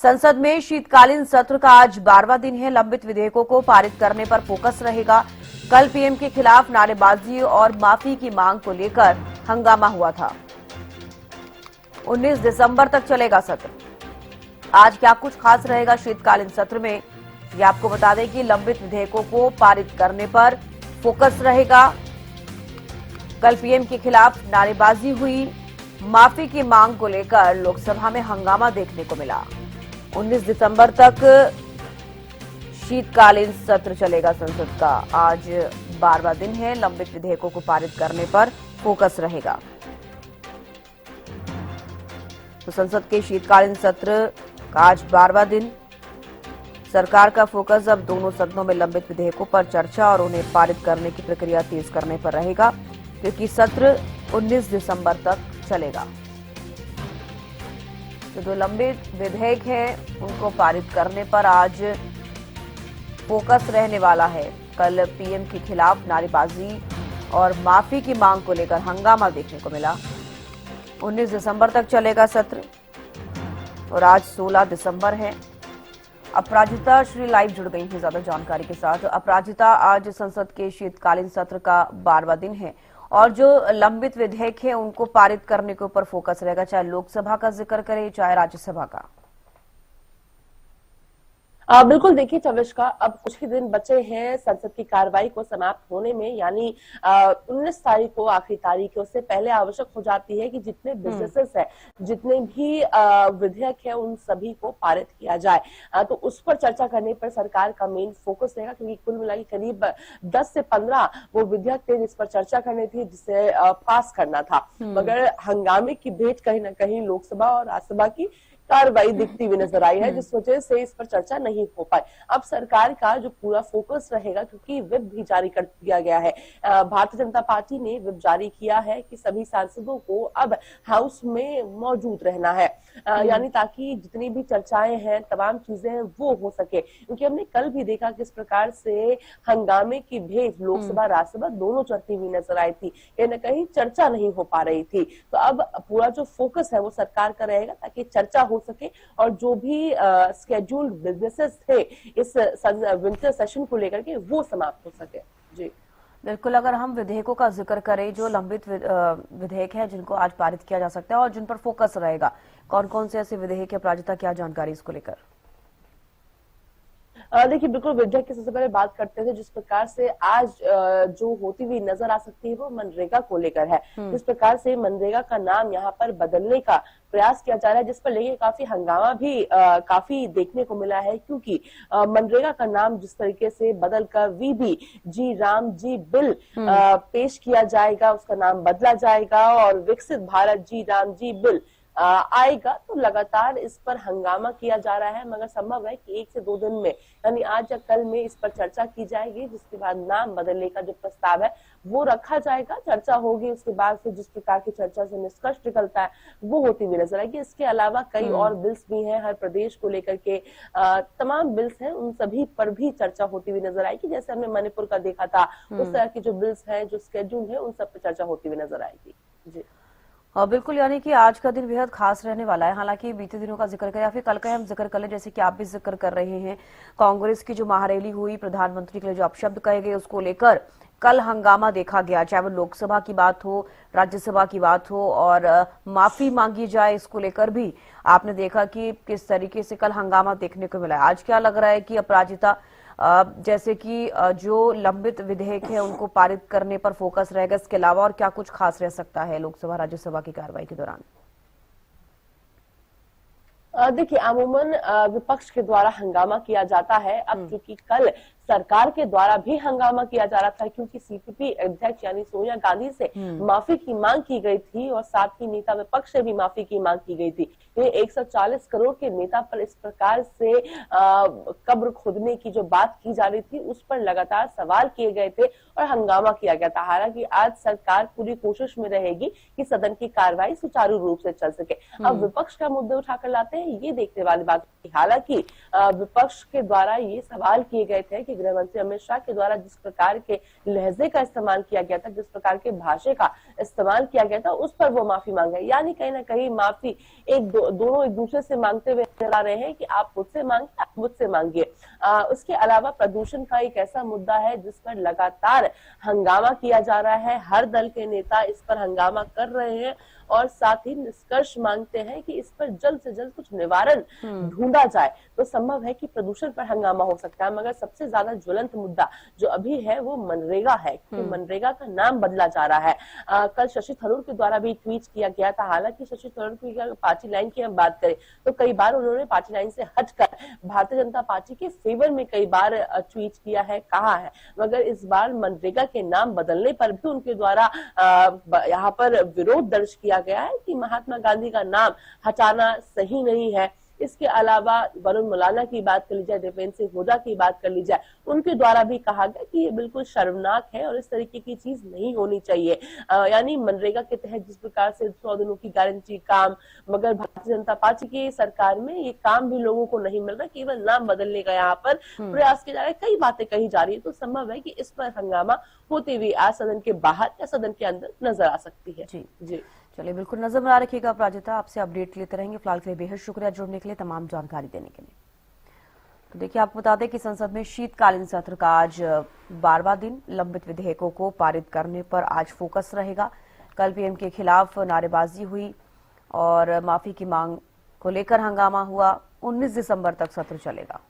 संसद में शीतकालीन सत्र का आज 12वां दिन है। लंबित विधेयकों को पारित करने पर फोकस रहेगा। कल पीएम के खिलाफ नारेबाजी और माफी की मांग को लेकर हंगामा हुआ था। 19 दिसंबर तक चलेगा सत्र। आज क्या कुछ खास रहेगा शीतकालीन सत्र में, ये आपको बता दें कि लंबित विधेयकों को पारित करने पर फोकस रहेगा। कल पीएम के खिलाफ नारेबाजी हुई, माफी की मांग को लेकर लोकसभा में हंगामा देखने को मिला। 19 दिसंबर तक शीतकालीन सत्र चलेगा संसद का। आज 12वां दिन है। लंबित विधेयकों को पारित करने पर फोकस रहेगा। तो संसद के शीतकालीन सत्र का आज 12वां दिन। सरकार का फोकस अब दोनों सदनों में लंबित विधेयकों पर चर्चा और उन्हें पारित करने की प्रक्रिया तेज करने पर रहेगा, क्योंकि सत्र 19 दिसंबर तक चलेगा। तो जो लंबित विधेयक हैं उनको पारित करने पर आज फोकस रहने वाला है। कल पीएम के खिलाफ नारेबाजी और माफी की मांग को लेकर हंगामा देखने को मिला। 19 दिसंबर तक चलेगा सत्र और आज 16 दिसंबर है। अपराजिता श्री लाइव जुड़ गई हैं ज्यादा जानकारी के साथ। अपराजिता, आज संसद के शीतकालीन सत्र का 12वां दिन है और जो लंबित विधेयक है उनको पारित करने के ऊपर फोकस रहेगा, चाहे लोकसभा का जिक्र करें चाहे राज्यसभा का। बिल्कुल, देखिए चविष्का, अब कुछ ही दिन बचे हैं संसद की कार्रवाई को समाप्त होने में, यानी 19 तारीख को आखिरी तारीख है। उससे पहले आवश्यक हो जाती है कि जितने बिजनेसेस हैं, जितने भी विधेयक है, उन सभी को पारित किया जाए। तो उस पर चर्चा करने पर सरकार का मेन फोकस रहेगा, क्योंकि कुल मिला के करीब 10 से 15 वो विधेयक थे जिस पर चर्चा करनी थी, जिसे पास करना था। मगर हंगामे की भेंट कहीं ना कहीं लोकसभा और राज्यसभा की कार्रवाई दिखती हुई नजर आई है, जिस वजह से इस पर चर्चा नहीं हो पाई। अब सरकार का जो पूरा फोकस रहेगा, क्योंकि व्हिप भी जारी कर दिया गया है। भारतीय जनता पार्टी ने व्हिप जारी किया है कि सभी सांसदों को अब हाउस में मौजूद रहना है, यानी ताकि जितनी भी चर्चाएं हैं, तमाम चीजें वो हो सके। क्योंकि हमने कल भी देखा किस प्रकार से हंगामे की भेंट लोकसभा राज्यसभा दोनों चढ़ती हुई नजर आई थी, कहीं न कहीं चर्चा नहीं हो पा रही थी। तो अब पूरा जो फोकस है वो सरकार का रहेगा, ताकि चर्चा हो सके और जो भी स्केड्यूल्ड बिजनेसेस थे इस विंटर सेशन को लेकर के वो समाप्त हो सके। जी बिल्कुल, अगर हम विधेयकों का जिक्र करें, जो लंबित विधेयक है जिनको आज पारित किया जा सकता है और जिन पर फोकस रहेगा, कौन कौन से ऐसे विधेयक है? अपराजिता, क्या जानकारी इसको लेकर? देखिए, बिल्कुल विधेयक की सबसे पहले बात करते थे। जिस प्रकार से आज जो होती हुई नजर आ सकती है वो मनरेगा को लेकर है। जिस प्रकार से मनरेगा का नाम यहाँ पर बदलने का प्रयास किया जा रहा है, जिस पर लेके काफी हंगामा भी काफी देखने को मिला है, क्योंकि मनरेगा का नाम जिस तरीके से बदलकर वीबी जी राम जी बिल पेश किया जाएगा, उसका नाम बदला जाएगा और विकसित भारत जी राम जी बिल आएगा, तो लगातार इस पर हंगामा किया जा रहा है। मगर संभव है कि 1 से 2 दिन में, यानी आज या कल में इस पर चर्चा की जाएगी, जिसके बाद नाम बदलने का जो प्रस्ताव है वो रखा जाएगा, चर्चा होगी। उसके बाद फिर जिस प्रकार की चर्चा से निष्कर्ष निकलता है वो होती हुई नजर आएगी। इसके अलावा कई और बिल्स भी हैं, हर प्रदेश को लेकर के तमाम बिल्स हैं, उन सभी पर भी चर्चा होती हुई नजर आएगी। जैसे हमने मणिपुर का देखा था, उस तरह की जो बिल्स हैं, जो स्केड्यूल है, उन सब पर चर्चा होती हुई नजर आएगी। जी बिल्कुल, यानी कि आज का दिन बेहद खास रहने वाला है। हालांकि बीते दिनों का जिक्र करें या फिर कल का हम जिक्र कर लें, जैसे कि आप भी जिक्र कर रहे हैं, कांग्रेस की जो महारैली हुई, प्रधानमंत्री के लिए जो अपशब्द कहे गए, उसको लेकर कल हंगामा देखा गया। चाहे वो लोकसभा की बात हो, राज्यसभा की बात हो, और माफी मांगी जाए, इसको लेकर भी आपने देखा कि किस तरीके से कल हंगामा देखने को मिला। आज क्या लग रहा है कि अपराजिता, जैसे कि जो लंबित विधेयक है उनको पारित करने पर फोकस रहेगा, इसके अलावा और क्या कुछ खास रह सकता है लोकसभा राज्यसभा की कार्रवाई के दौरान? देखिए, अमूमन विपक्ष के द्वारा हंगामा किया जाता है। अब क्योंकि कल सरकार के द्वारा भी हंगामा किया जा रहा था, क्योंकि सीपीपी अध्यक्ष यानी सोनिया गांधी से माफी की मांग की गई थी और साथ ही नेता विपक्ष से भी माफी की मांग की गई थी। ये 140 करोड़ के नेता पर इस प्रकार से कब्र खोदने की जो बात की जा रही थी, उस पर लगातार सवाल किए गए थे और हंगामा किया गया था। हालांकि आज सरकार पूरी कोशिश में रहेगी कि सदन की कार्रवाई सुचारू रूप से चल सके। अब विपक्ष का मुद्दे उठाकर लाते हैं, ये देखने वाली बात। हालांकि विपक्ष के द्वारा ये सवाल किए गए थे कि गृह मंत्री अमित शाह के द्वारा जिस प्रकार के लहजे का इस्तेमाल किया गया था, जिस प्रकार के भाषा का इस्तेमाल किया गया था, उस पर वो माफी मांगे। यानी कहीं ना कहीं माफी दोनों एक दूसरे से मांगते हुए नजर आ रहे हैं कि आप मुझसे मांगिए, आप मुझसे मांगिए। उसके अलावा प्रदूषण का एक ऐसा मुद्दा है जिस पर लगातार हंगामा किया जा रहा है। हर दल के नेता इस पर हंगामा कर रहे हैं और साथ ही निष्कर्ष मांगते हैं कि इस पर जल्द से जल्द कुछ निवारण ढूंढा जाए। तो संभव है कि प्रदूषण पर हंगामा हो सकता है, मगर सबसे ज्यादा ज्वलंत मुद्दा जो अभी है वो मनरेगा है, क्योंकि मनरेगा का नाम बदला जा रहा है। कल शशि थरूर के द्वारा भी ट्वीट किया गया था। हालांकि शशि थरूर की पार्टी लाइन की हम बात करें तो कई बार उन्होंने पार्टी लाइन से हटकर भारतीय जनता पार्टी के फेवर में कई बार ट्वीट किया है, कहा है, मगर इस बार मनरेगा के नाम बदलने पर भी उनके द्वारा यहाँ पर विरोध दर्ज किया गया है कि महात्मा गांधी का नाम हटाना सही नहीं है। इसके अलावा वरुण मुलाना की बात कर ली जाए, देवेंद्र सिंह हुड्डा की बात कर ली जाए, उनके द्वारा भी कहा गया कि ये बिल्कुल शर्मनाक है और इस तरीके की चीज नहीं होनी चाहिए। यानी मनरेगा के तहत जिस प्रकार से 100 दिनों की गारंटी काम, मगर भारतीय जनता पार्टी की सरकार में ये काम भी लोगों को नहीं मिल रहा, केवल नाम बदलने का यहाँ पर प्रयास किया जा रहा है, कई बातें कही जा रही है। तो संभव है कि इस पर हंगामा होते हुए आज सदन के बाहर या सदन के अंदर नजर आ सकती है। जी चलिए, बिल्कुल नजर बना रखिएगा प्राजक्ता, आपसे अपडेट लेते रहेंगे। फिलहाल के लिए बेहद शुक्रिया जुड़ने के लिए, तमाम जानकारी देने के लिए। तो देखिए, आपको बता दें कि संसद में शीतकालीन सत्र का आज 12वां दिन लंबित विधेयकों को पारित करने पर आज फोकस रहेगा। कल पीएम के खिलाफ नारेबाजी हुई और माफी की मांग को लेकर हंगामा हुआ। 19 दिसंबर तक सत्र चलेगा।